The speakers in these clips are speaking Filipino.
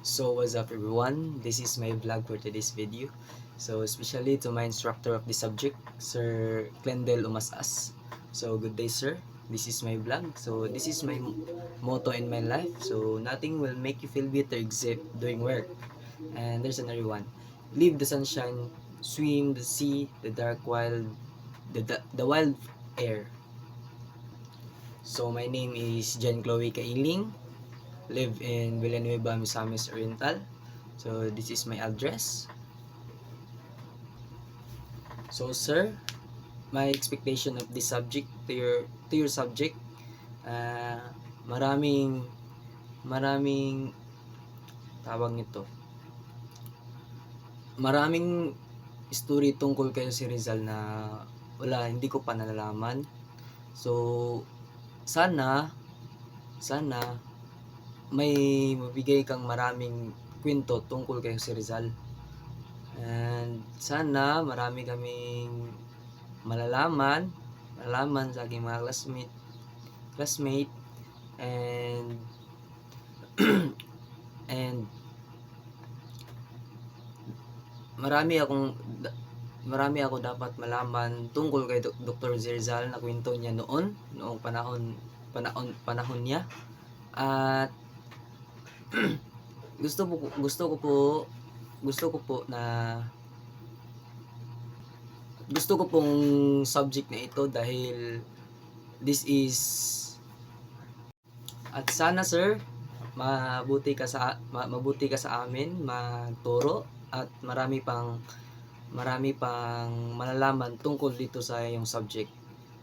So what's up everyone, this is my vlog for today's video. So especially to my instructor of the subject, Sir Glendale Umasas. So good day sir, this is my vlog. So this is my motto in my life. So nothing will make you feel better except doing work. And there's another one. Leave the sunshine, swim the sea, the dark wild, the wild air. So my name is Jen Chloe Kailing, live in Villanueva, Misamis Oriental. So this is my address. So sir, my expectation of this subject to your subject, uh, maraming maraming tawag nito. Maraming story tungkol kayo si Rizal na hindi ko pa nalalaman. So sana may mabigay kang maraming kwento tungkol kay si Rizal. And sana marami kaming malalaman sa aking mga classmate and and marami ako dapat malaman tungkol kay Dr. Rizal na kwento niya noong panahon niya. At gusto ko pong subject na ito dahil this is, at sana sir mabuti ka sa amin magturo at marami pang malalaman tungkol dito sa iyong subject.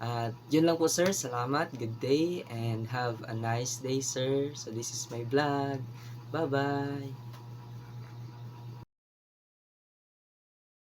At yun lang po sir, salamat, good day and have a nice day sir. So this is my vlog, bye bye.